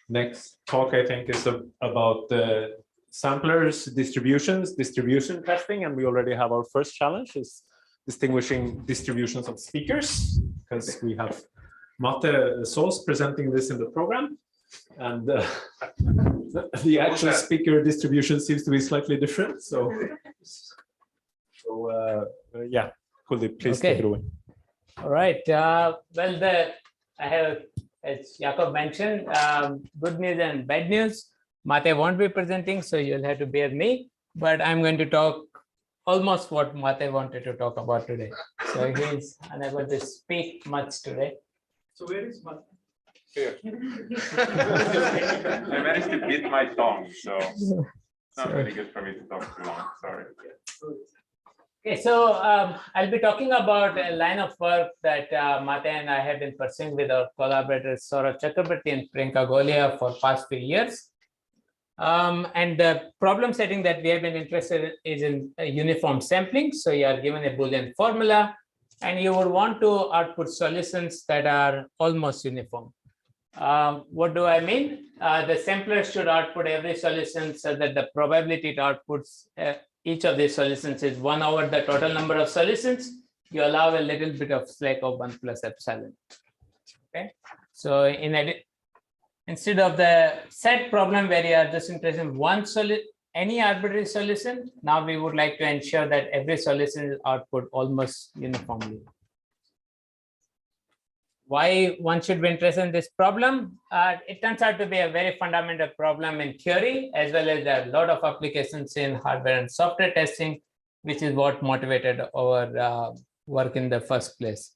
Next talk, I think, is about the samplers, distribution testing, and we already have our first challenge is distinguishing distributions of speakers, because we have Mate Sauce presenting this in the program, and the actual speaker distribution seems to be slightly different. So yeah, Kuldeep, please take it away. All right. Well, I have, as Jakob mentioned, good news and bad news. Mate won't be presenting, so you'll have to bear me. But I'm going to talk almost what Mate wanted to talk about today. So he's unable to speak much today. So where is Mate? Here. I managed to beat my tongue, so it's not really good for me to talk too long. Sorry. Okay, so I'll be talking about a line of work that Mate and I have been pursuing with our collaborators Saurabh Chakraborty and Priyanka Golia for past few years. And the problem setting that we have been interested in is in uniform sampling. So you are given a Boolean formula, and you would want to output solutions that are almost uniform. What do I mean? The sampler should output every solution so that the probability it outputs each of these solutions is 1 over the total number of solutions. You allow a little bit of slack of 1 plus epsilon. Okay, so instead of the set problem where you are just interested in any arbitrary solution, now we would like to ensure that every solution is output almost uniformly. Why one should be interested in this problem? It turns out to be a very fundamental problem in theory, as well as there are a lot of applications in hardware and software testing, which is what motivated our work in the first place.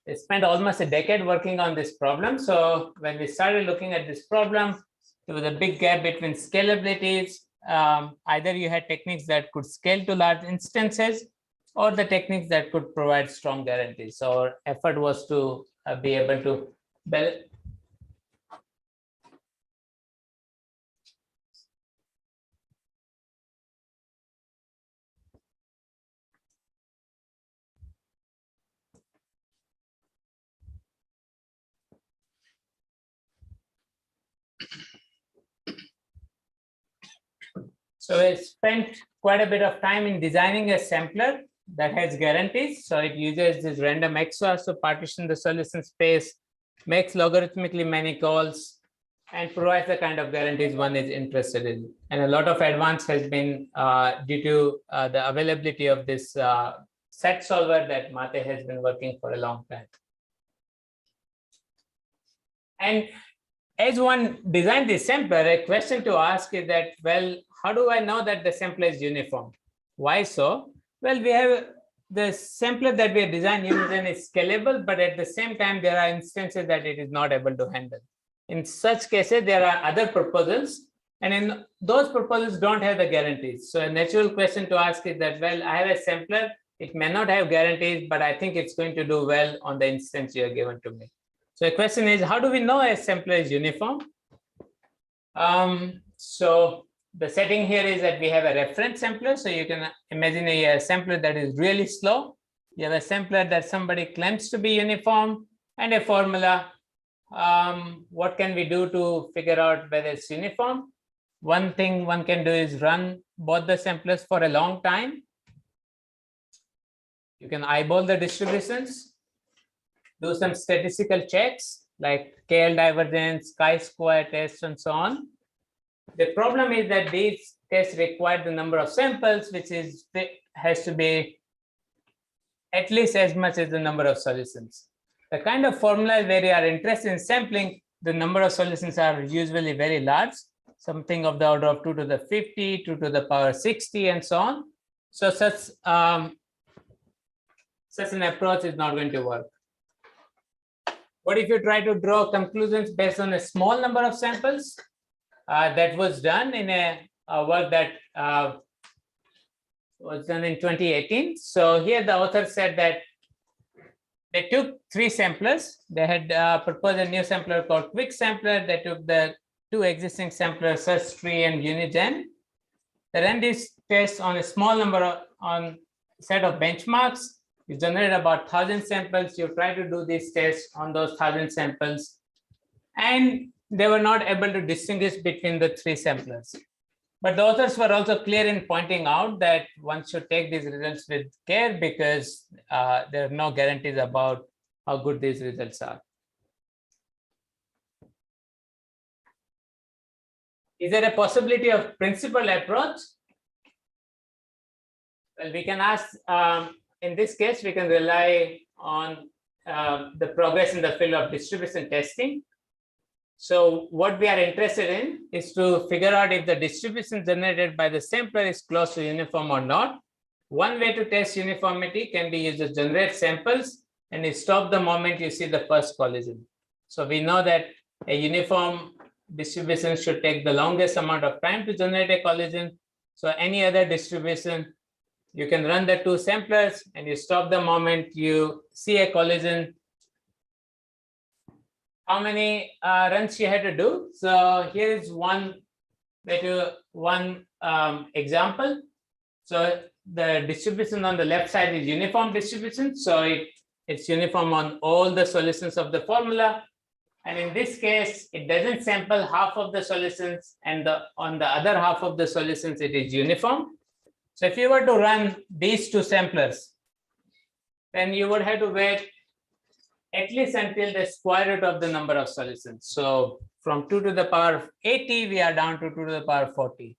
I spent almost a decade working on this problem. So when we started looking at this problem, there was a big gap between scalabilities. Either you had techniques that could scale to large instances, or the techniques that could provide strong guarantees. So our effort was to be able to So I spent quite a bit of time in designing a sampler that has guarantees. So it uses this random XOR to partition the solution space, makes logarithmically many calls, and provides the kind of guarantees one is interested in. And a lot of advance has been due to the availability of this set solver that Mate has been working for a long time. And as one designed this sampler, a question to ask is that, well, how do I know that the sampler is uniform? Why so? Well, we have the sampler that we have designed is scalable, but at the same time, there are instances that it is not able to handle. In such cases, there are other proposals, and in those proposals don't have the guarantees. So a natural question to ask is that, well, I have a sampler, it may not have guarantees, but I think it's going to do well on the instance you are given to me. So the question is, how do we know a sampler is uniform? So the setting here is that we have a reference sampler. So you can imagine a sampler that is really slow. You have a sampler that somebody claims to be uniform, and a formula. What can we do to figure out whether it's uniform? One thing one can do is run both the samplers for a long time. You can eyeball the distributions, do some statistical checks like KL divergence, chi-square tests, and so on. The problem is that these tests require the number of samples, which has to be at least as much as the number of solutions. The kind of formulas where you are interested in sampling, the number of solutions are usually very large, something of the order of 2 to the 50, 2 to the power 60, and so on. So such an approach is not going to work. What if you try to draw conclusions based on a small number of samples? That was done in a work that was done in 2018. So here the author said that they took 3 samplers. They had proposed a new sampler called Quick Sampler. They took the 2 existing samplers, Search-Tree and UniGen. They ran these tests on a small number on set of benchmarks. You generate about 1,000 samples. You try to do these tests on those 1,000 samples. And they were not able to distinguish between the three samplers. But the authors were also clear in pointing out that one should take these results with care because there are no guarantees about how good these results are. Is there a possibility of principal approach? Well, we can ask, in this case, we can rely on the progress in the field of distribution testing. So what we are interested in is to figure out if the distribution generated by the sampler is close to uniform or not. One way to test uniformity can be used to generate samples and you stop the moment you see the first collision. So we know that a uniform distribution should take the longest amount of time to generate a collision. So any other distribution, you can run the two samplers and you stop the moment you see a collision. How many runs you had to do? So here is one example. So the distribution on the left side is uniform distribution. So it's uniform on all the solutions of the formula. And in this case, it doesn't sample half of the solutions, and on the other half of the solutions, it is uniform. So if you were to run these two samplers, then you would have to wait at least until the square root of the number of solutions. So from 2 to the power 80, we are down to 2 to the power 40.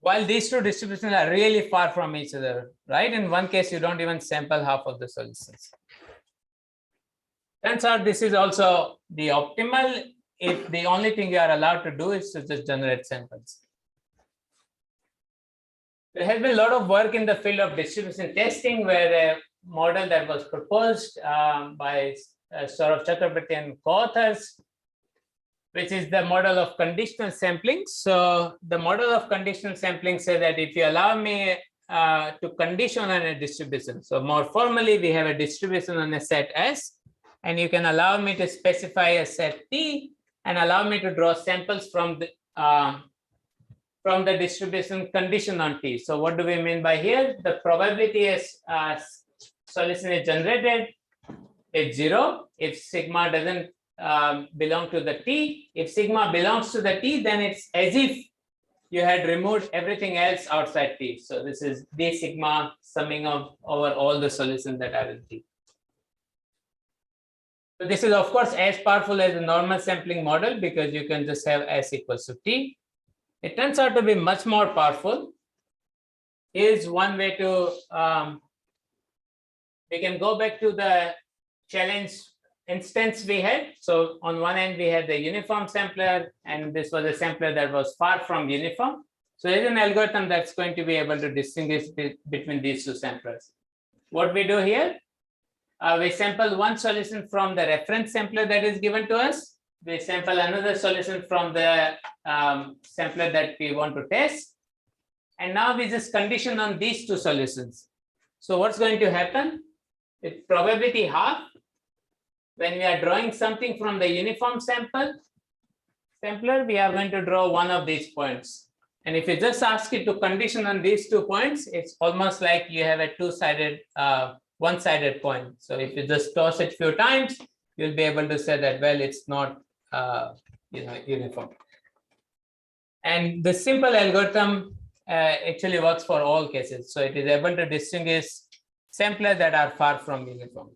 While these two distributions are really far from each other, right? In one case, you don't even sample half of the solutions. Turns out this is also the optimal if the only thing you are allowed to do is to just generate samples. There has been a lot of work in the field of distribution testing where a model that was proposed by Chakraborty and co-authors, which is the model of conditional sampling. So the model of conditional sampling says that if you allow me to condition on a distribution, so more formally, we have a distribution on a set S, and you can allow me to specify a set T and allow me to draw samples from the distribution condition on T. So what do we mean by here? The probability is solution is generated is 0 if sigma doesn't belong to the T. If sigma belongs to the T, then it's as if you had removed everything else outside T. So this is d sigma summing of over all the solutions that are in T. So this is of course as powerful as the normal sampling model because you can just have S equals to T. It turns out to be much more powerful. Here's one way to, we can go back to the challenge instance we had. So on one end, we had the uniform sampler, and this was a sampler that was far from uniform. So there's an algorithm that's going to be able to distinguish between these two samplers. What we do here, we sample one solution from the reference sampler that is given to us. We sample another solution from the sampler that we want to test. And now we just condition on these two solutions. So what's going to happen? With probability half, when we are drawing something from the uniform sampler, we are going to draw one of these points. And if you just ask it to condition on these 2 points, it's almost like you have a two-sided, one-sided point. So if you just toss it a few times, you'll be able to say that, well, it's not uniform. And the simple algorithm actually works for all cases. So it is able to distinguish samplers that are far from uniform.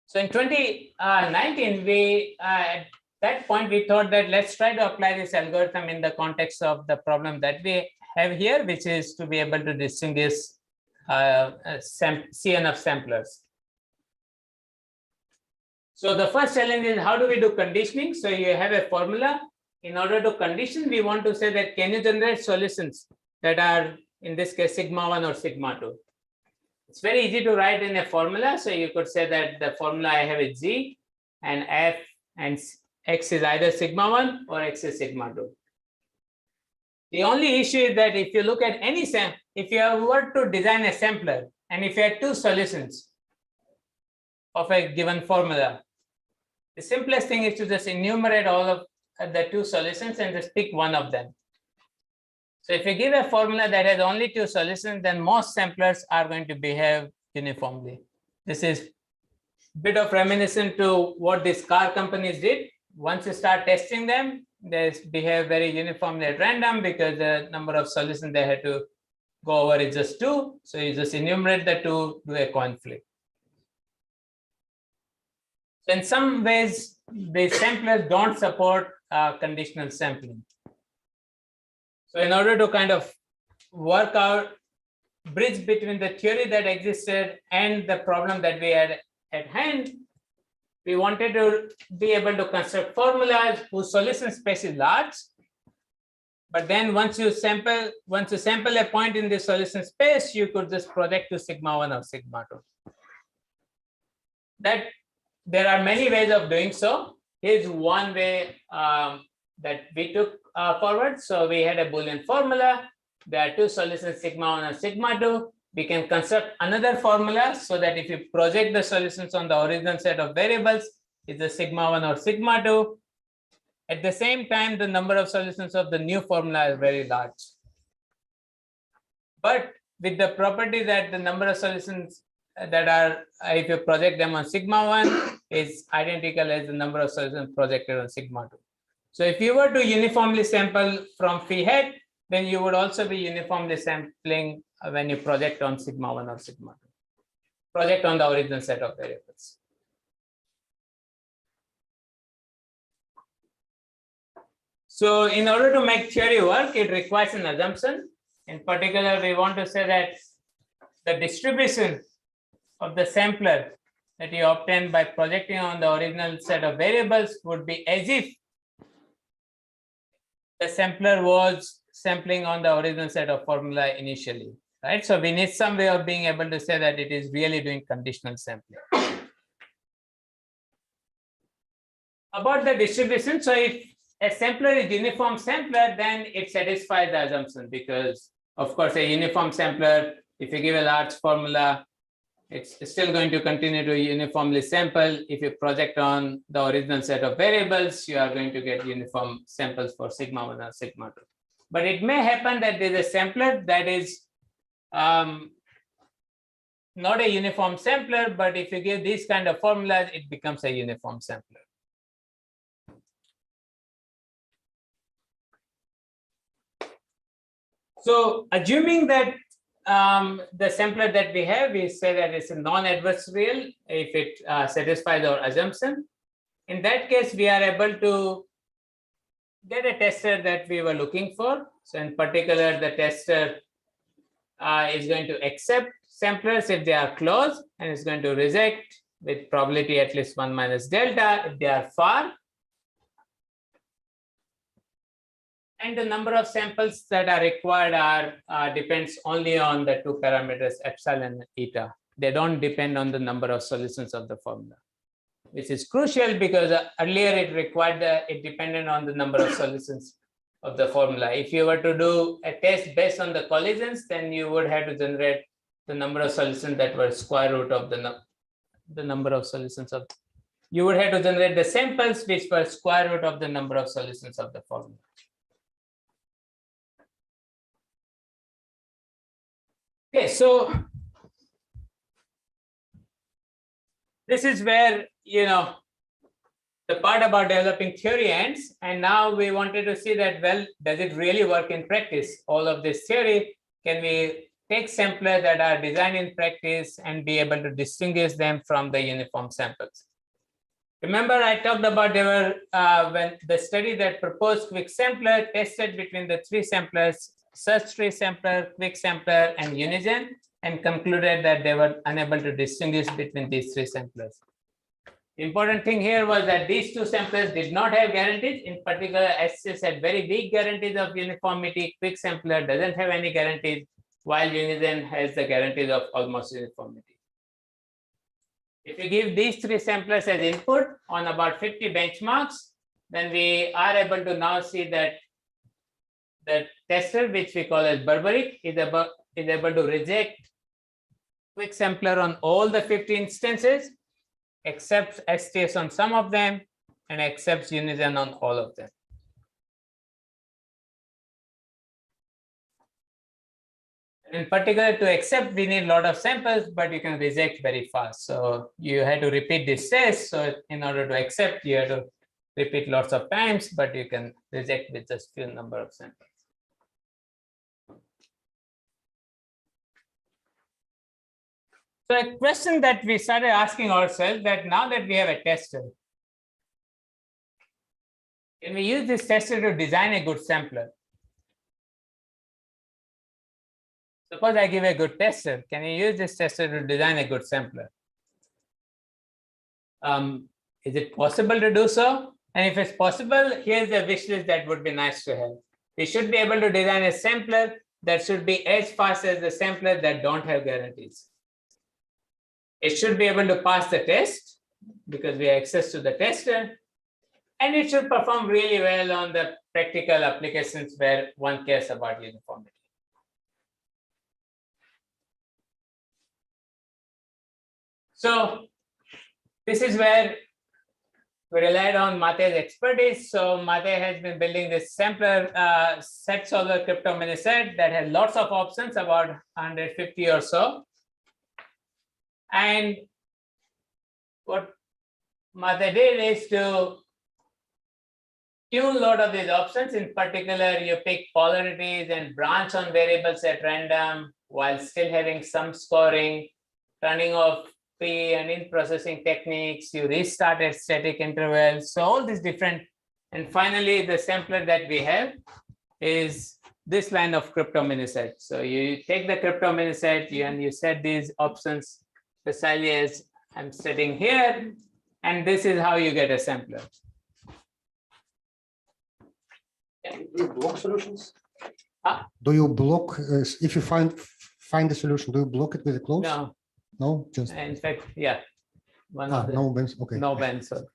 So in 2019, we at that point, we thought that let's try to apply this algorithm in the context of the problem that we have here, which is to be able to distinguish CNF samplers. So the first challenge is how do we do conditioning? So you have a formula. In order to condition, we want to say that can you generate solutions that are, in this case, sigma 1 or sigma 2. It's very easy to write in a formula. So you could say that the formula I have is G and F and X is either sigma 1 or X is sigma 2. The only issue is that if you look at any sample, if you were to design a sampler and if you had two solutions of a given formula, the simplest thing is to just enumerate all of the two solutions and just pick one of them. So if you give a formula that has only two solutions, then most samplers are going to behave uniformly. This is bit of reminiscent to what these car companies did. Once you start testing them, they behave very uniformly at random because the number of solutions they had to go over is just 2. So you just enumerate the 2, do a coin flip. So in some ways, the samplers don't support conditional sampling. So in order to kind of work out, bridge between the theory that existed and the problem that we had at hand, we wanted to be able to construct formulas whose solution space is large. But then once you sample a point in the solution space, you could just project to sigma 1 or sigma 2. That there are many ways of doing so. Here's one way that we took forward. So we had a Boolean formula. There are 2 solutions, sigma 1 and sigma 2. We can construct another formula so that if you project the solutions on the original set of variables, it's a sigma 1 or sigma 2. At the same time, the number of solutions of the new formula is very large. But with the property that the number of solutions that are, if you project them on sigma 1, is identical as the number of solutions projected on sigma 2. So if you were to uniformly sample from phi hat, then you would also be uniformly sampling when you project on sigma 1 or sigma 2. Project on the original set of variables. So in order to make theory work, it requires an assumption. In particular, we want to say that the distribution of the sampler that you obtain by projecting on the original set of variables would be as if the sampler was sampling on the original set of formula initially, right? So we need some way of being able to say that it is really doing conditional sampling. About the distribution, so if a sampler is uniform sampler, then it satisfies the assumption because, of course, a uniform sampler, if you give a large formula, it's still going to continue to uniformly sample. If you project on the original set of variables, you are going to get uniform samples for sigma 1 or sigma 2. But it may happen that there's a sampler that is not a uniform sampler, but if you give these kind of formulas, it becomes a uniform sampler. So assuming that the sampler that we have, we say that it's a non-adversarial if it satisfies our assumption. In that case, we are able to get a tester that we were looking for. So in particular, the tester is going to accept samplers if they are close, and is going to reject with probability at least 1 minus delta if they are far. And the number of samples that are required depends only on the 2 parameters epsilon and eta. They don't depend on the number of solutions of the formula, which is crucial because earlier it depended on the number of solutions of the formula. If you were to do a test based on the collisions, then you would have to generate the number of solutions that were square root of the number of solutions of. You would have to generate the samples which were square root of the number of solutions of the formula. Okay, so this is where, the part about developing theory ends. And now we wanted to see that, well, does it really work in practice? All of this theory, can we take samplers that are designed in practice and be able to distinguish them from the uniform samples? Remember, I talked about there were, when the study that proposed quick sampler tested between the 3 samplers, search tree sampler, quick sampler, and UniGen, and concluded that they were unable to distinguish between these 3 samplers. The important thing here was that these 2 samplers did not have guarantees. In particular, SCS had very weak guarantees of uniformity. Quick sampler doesn't have any guarantees, while UniGen has the guarantees of almost uniformity. If you give these 3 samplers as input on about 50 benchmarks, then we are able to now see that the tester, which we call as Barbarik, is able to reject quick sampler on all the 50 instances, accepts STS on some of them, and accepts UniGen on all of them. In particular, to accept, we need a lot of samples, but you can reject very fast. So you had to repeat this test. So in order to accept, you have to repeat lots of times, but you can reject with just few number of samples. So a question that we started asking ourselves, that now that we have a tester, can we use this tester to design a good sampler? Suppose I give a good tester, can you use this tester to design a good sampler? Is it possible to do so? And if it's possible, here's a wish list that would be nice to have. We should be able to design a sampler that should be as fast as the sampler that don't have guarantees. It should be able to pass the test because we have access to the tester, and it should perform really well on the practical applications where one cares about uniformity. So this is where we relied on Mate's expertise. So Mate has been building this sampler set solver CryptoMiniSat that has lots of options, about 150 or so. And what Mate did is to tune a lot of these options. In particular, you pick polarities and branch on variables at random while still having some scoring, turning off pre and in processing techniques, you restart at static intervals. So all these different, and finally the sampler that we have is this line of CryptoMiniSat. So you take the CryptoMiniSat and you set these options precisely as I'm setting here, and this is how you get a sampler. Do you block solutions? Do you block if you find the solution? Do you block it with a close? No, No, just in fact, yeah, one of the, no bends. Okay. no bends. So.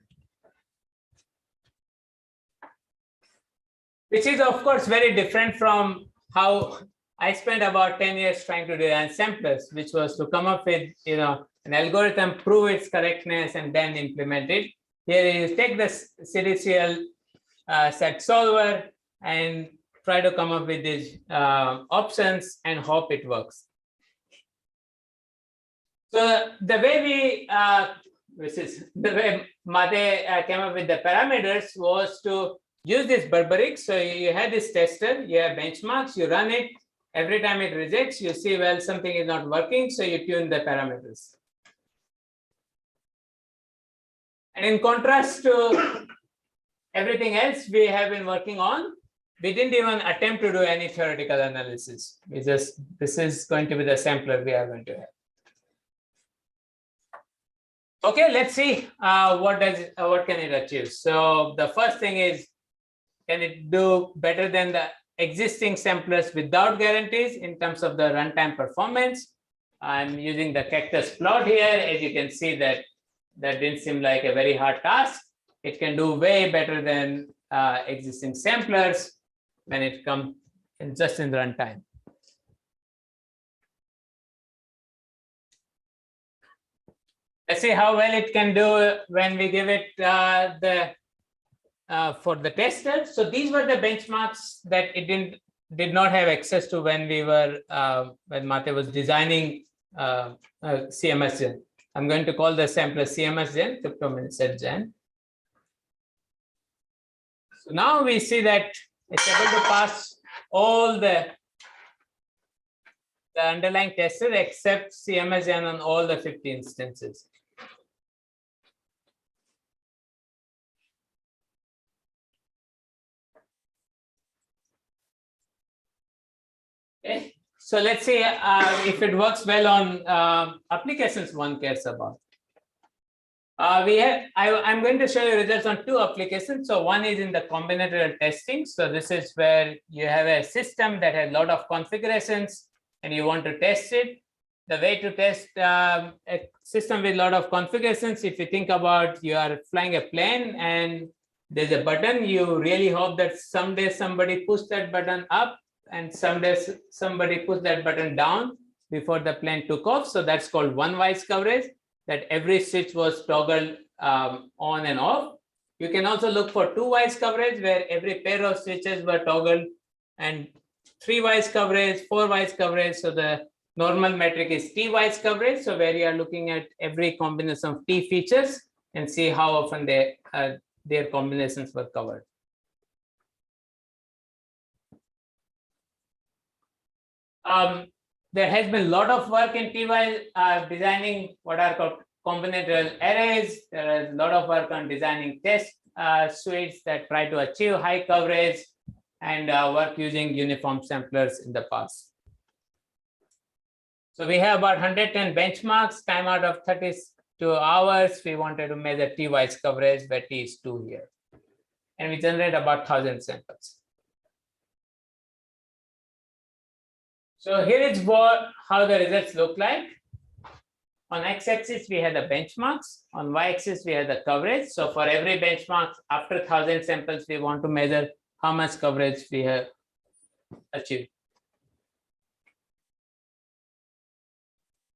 Which is of course very different from how I spent about 10 years trying to design samplers, which was to come up with an algorithm, prove its correctness, and then implement it. Here you take the serial set solver and try to come up with these options and hope it works. So the way the way Mate came up with the parameters was to use this Barbarik. So you had this tester, you have benchmarks, you run it. Every time it rejects, you see, well, something is not working, so you tune the parameters. And in contrast to everything else we have been working on, we didn't even attempt to do any theoretical analysis. We just, this is going to be the sampler we are going to have. Okay, let's see what can it achieve. So the first thing is, can it do better than the existing samplers without guarantees in terms of the runtime performance? I'm using the cactus plot here. As you can see, that didn't seem like a very hard task. It can do way better than existing samplers when it comes just in runtime. Let's see how well it can do when we give it for the tester. So these were the benchmarks that it did not have access to when we were when Mate was designing CMSGen. I'm going to call the sampler CMSGen, CryptoMiniSat. So now we see that it's able to pass all the underlying testers except CMSGen on all the 50 instances. Okay. So let's see if it works well on applications one cares about. I'm going to show you results on two applications. So one is in the combinatorial testing. So this is where you have a system that has a lot of configurations and you want to test it. The way to test a system with a lot of configurations, if you think about you are flying a plane and there's a button, you really hope that someday somebody pushed that button up and someday somebody pushed that button down before the plane took off. So that's called one-wise coverage, that every switch was toggled on and off. You can also look for two-wise coverage where every pair of switches were toggled and 3-wise coverage, 4-wise coverage. So the normal metric is T-wise coverage. So where you are looking at every combination of T features and see how often their combinations were covered. There has been a lot of work in T-wise designing what are called combinatorial arrays. There is a lot of work on designing test suites that try to achieve high coverage and work using uniform samplers in the past. So we have about 110 benchmarks, time out of 32 hours. We wanted to measure T-wise coverage, where T is 2 here. And we generate about 1,000 samples. So here is how the results look like. On x-axis, we have the benchmarks. On y-axis, we have the coverage. So for every benchmark, after 1,000 samples, we want to measure how much coverage we have achieved.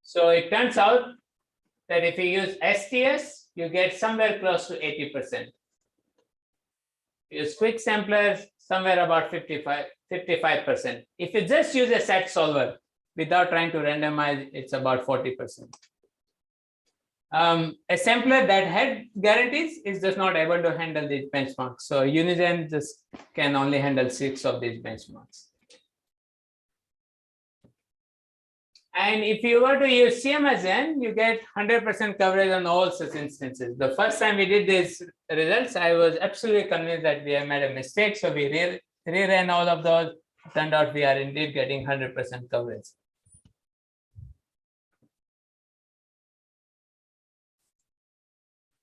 So it turns out that if you use STS, you get somewhere close to 80%. Use quick samplers, somewhere about 55%. If you just use a SAT solver without trying to randomize, it's about 40%. A sampler that had guarantees is just not able to handle these benchmarks. So CMSGen just can only handle 6 of these benchmarks. And if you were to use CMSGen, you get 100% coverage on all such instances. The first time we did these results, I was absolutely convinced that we have made a mistake. So we reran all of those. It turned out we are indeed getting 100% coverage.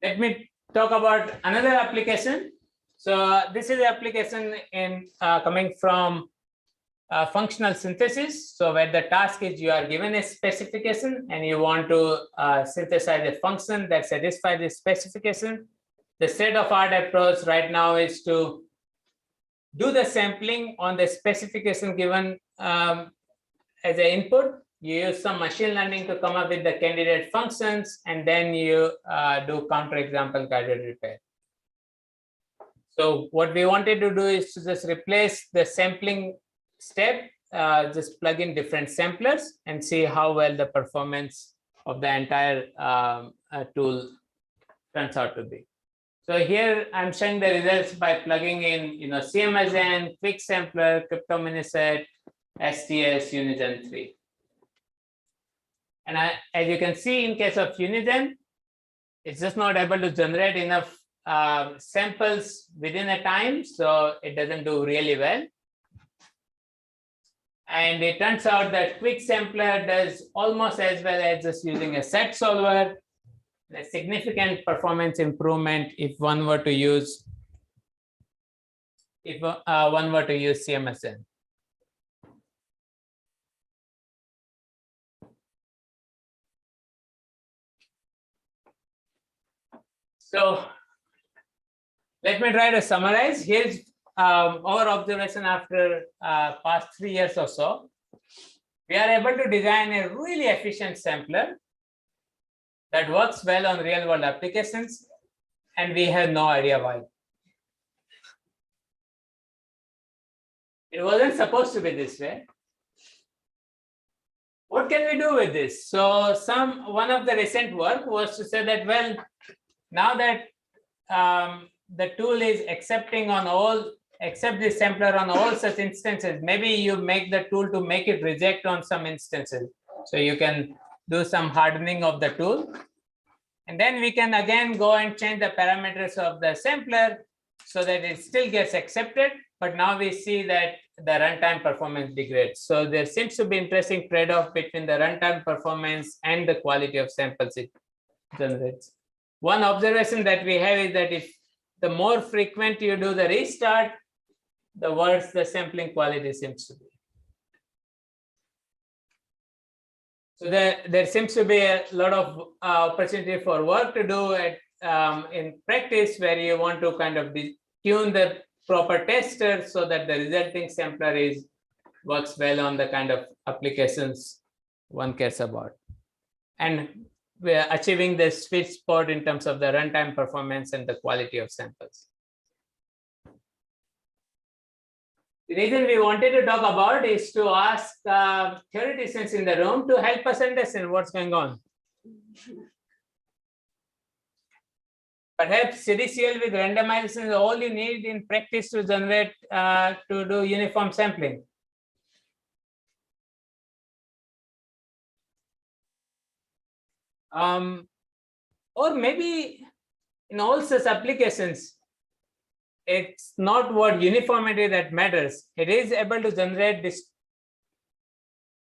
Let me talk about another application. So this is the application in coming from functional synthesis. So where the task is you are given a specification and you want to synthesize a function that satisfies the specification. The state-of-art approach right now is to do the sampling on the specification given as an input. You use some machine learning to come up with the candidate functions, and then you do counterexample guided repair. So what we wanted to do is to just replace the sampling step, just plug in different samplers and see how well the performance of the entire tool turns out to be. So here I'm showing the results by plugging in, CMSGen, Quick Sampler, CryptoMiniSat, STS, CMSGen 3. And as you can see, in case of CMSGen, it's just not able to generate enough samples within a time, so it doesn't do really well. And it turns out that Quick Sampler does almost as well as just using a SAT solver. A significant performance improvement if one were to use CMSGen. So let me try to summarize. Here's our observation after past 3 years or so. We are able to design a really efficient sampler that works well on real world applications, and we have no idea why. It wasn't supposed to be this way. What can we do with this? So one of the recent work was to say that, well, now that the tool is accept the sampler on all such instances, maybe you make the tool to make it reject on some instances. So you can do some hardening of the tool. And then we can again go and change the parameters of the sampler so that it still gets accepted. But now we see that the runtime performance degrades. So there seems to be interesting trade-off between the runtime performance and the quality of samples it generates. One observation that we have is that if the more frequent you do the restart, the worse the sampling quality seems to be. So there seems to be a lot of opportunity for work to do in practice, where you want to kind of tune the proper tester so that the resulting sampler works well on the kind of applications one cares about. And we are achieving the sweet spot in terms of the runtime performance and the quality of samples. The reason we wanted to talk about is to ask theoreticians in the room to help us understand what's going on. Perhaps CDCL with randomization is all you need in practice to generate, to do uniform sampling. Or maybe in all such applications, it's not what uniformity that matters. It is able to generate this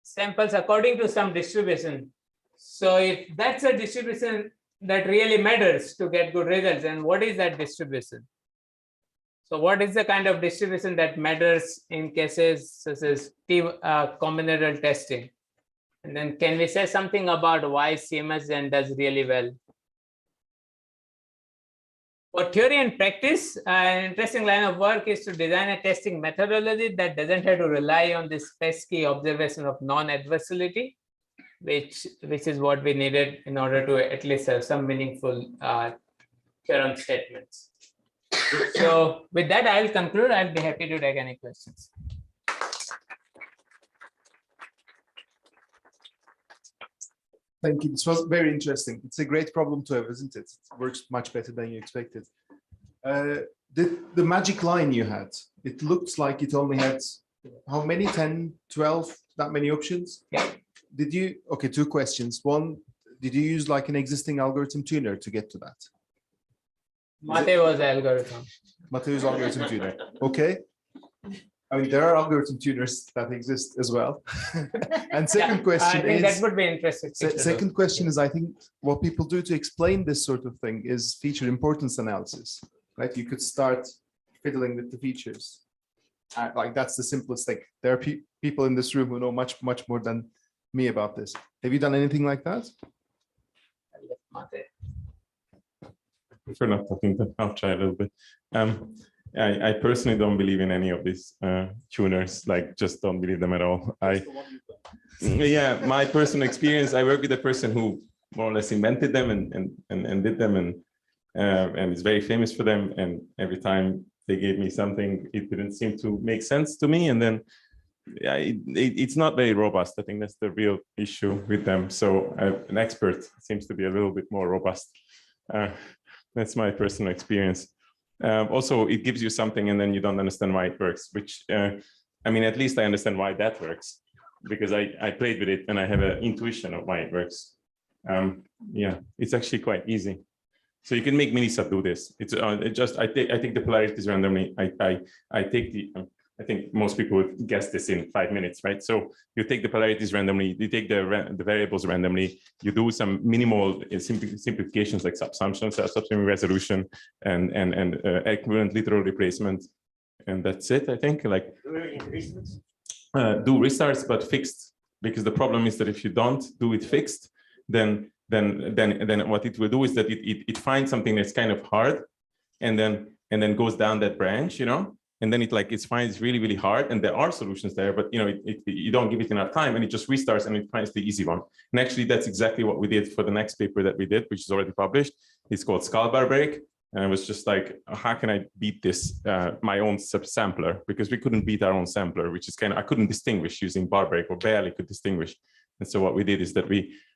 samples according to some distribution. So if that's a distribution that really matters to get good results, and what is that distribution? So what is the kind of distribution that matters in cases such as combinatorial testing? And then can we say something about why CMSGen does really well? For theory and practice, an interesting line of work is to design a testing methodology that doesn't have to rely on this pesky observation of non-adversality, which is what we needed in order to at least have some meaningful theorem statements. So with that, I'll conclude. I'll be happy to take any questions. Thank you. This was very interesting. It's a great problem to have, isn't it? It works much better than you expected. The magic line you had, it looks like it only had how many? 10, 12, that many options? Yeah. Did you, okay, two questions. One, did you use like an existing algorithm tuner to get to that? Mate was the algorithm. Mateo's algorithm tuner. Okay. I mean, there are algorithm tuners that exist as well. And second question I think is, that would be interesting. second question is, I think what people do to explain this sort of thing is feature importance analysis, right? You could start fiddling with the features. Like that's the simplest thing. There are people in this room who know much more than me about this. Have you done anything like that? Prefer not talking, but I'll try a little bit. I personally don't believe in any of these tuners, like just don't believe them at all. Yeah, my personal experience, I work with a person who more or less invented them and did them and is very famous for them. And every time they gave me something, it didn't seem to make sense to me. And then yeah, it's not very robust. I think that's the real issue with them. So an expert seems to be a little bit more robust. That's my personal experience. Also, it gives you something and then you don't understand why it works, which, I mean, at least I understand why that works because I played with it and I have an intuition of why it works. Yeah, it's actually quite easy. So you can make MiniSat do this. It's just, I take the polarities randomly. I take the, I think most people would guess this in 5 minutes, right? So you take the polarities randomly, you take the variables randomly, you do some minimal simplifications like subsumptions, subsumming resolution, and equivalent literal replacement, and that's it. I think like do restarts, but fixed, because the problem is that if you don't do it fixed, then what it will do is that it finds something that's kind of hard, and then goes down that branch, you know. And then it finds really hard, and there are solutions there, but you know you don't give it enough time, and it just restarts and it finds the easy one. And actually, that's exactly what we did for the next paper that we did, which is already published. It's called Barbarik, and I was just like, how can I beat this my own subsampler? Because we couldn't beat our own sampler, which is I couldn't distinguish using Barbarik, or barely could distinguish. And so what we did is that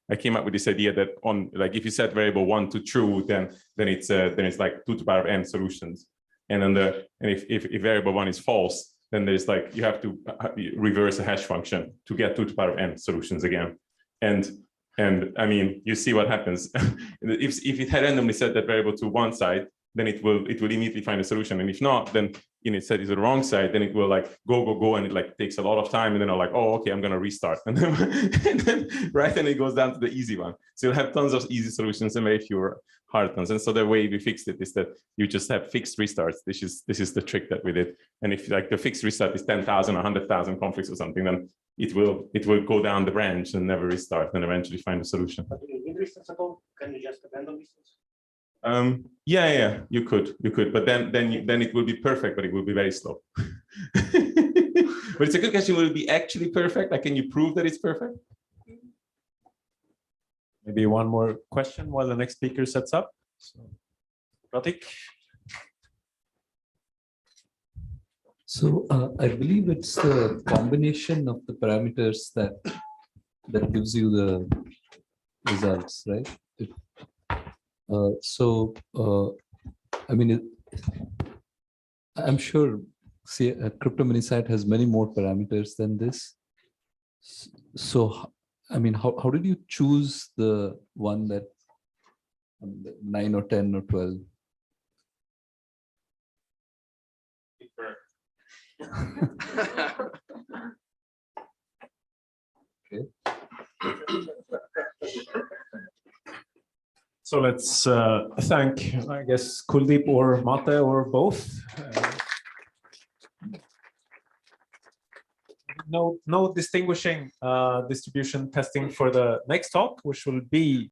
I came up with this idea that on if you set variable 1 to true, then it's like 2 to the power of n solutions. And then if variable 1 is false, then there's you have to reverse a hash function to get 2 to the power of n solutions again. And I mean, you see what happens. if it had randomly set that variable to one side, then it will immediately find a solution. And if not, then set it to the wrong side, then it will go, and it takes a lot of time. And then I'm like, oh, okay, I'm gonna restart. And then right, and it goes down to the easy one. So you'll have tons of easy solutions and very few hard ones. And so the way we fixed it is that you just have fixed restarts. This is the trick that we did. And if the fixed restart is 10,000 or 100,000 conflicts or something, then it will go down the branch and never restart and eventually find a solution. But do you need restarts at all? Can you just abandon restarts? Yeah, you could, but then it will be perfect, but it will be very slow. But it's a good question. Will it be actually perfect? Can you prove that it's perfect? Maybe one more question while the next speaker sets up. So, Pratik. So I believe it's the combination of the parameters that gives you the results, right? I mean, I'm sure CryptoMiniSat has many more parameters than this. So, I mean, how did you choose the one that 9 or 10 or 12? Okay. So let's thank, I guess, Kuldeep or Mate or both. No distinguishing distribution testing for the next talk, which will be